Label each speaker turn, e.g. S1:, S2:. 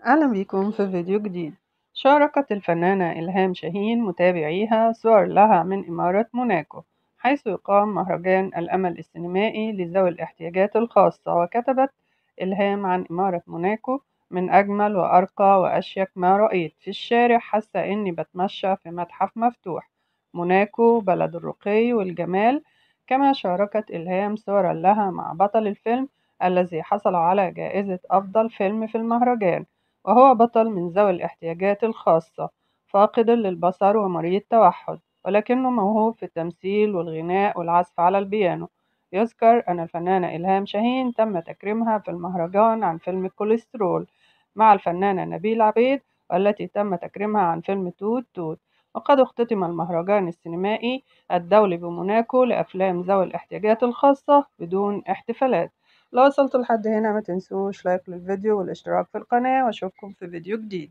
S1: أهلا بيكم في فيديو جديد. شاركت الفنانة إلهام شاهين متابعيها صور لها من إمارة موناكو، حيث يقام مهرجان الأمل السينمائي لذوي الاحتياجات الخاصة. وكتبت إلهام عن إمارة موناكو: من أجمل وأرقى وأشيك ما رأيت في الشارع، حاسة إني بتمشى في متحف مفتوح. موناكو بلد الرقي والجمال. كما شاركت إلهام صورا لها مع بطل الفيلم الذي حصل على جائزة أفضل فيلم في المهرجان، وهو بطل من ذوي الاحتياجات الخاصة، فاقد للبصر ومريض توحد، ولكنه موهوب في التمثيل والغناء والعزف على البيانو. يذكر أن الفنانة إلهام شاهين تم تكريمها في المهرجان عن فيلم كوليسترول مع الفنانة نبيل عبيد، والتي تم تكريمها عن فيلم توت توت. وقد اختتم المهرجان السينمائي الدولي بموناكو لأفلام ذوي الاحتياجات الخاصة بدون احتفالات. لو وصلتوا لحد هنا ما تنسوش لايك للفيديو والاشتراك في القناة، واشوفكم في فيديو جديد.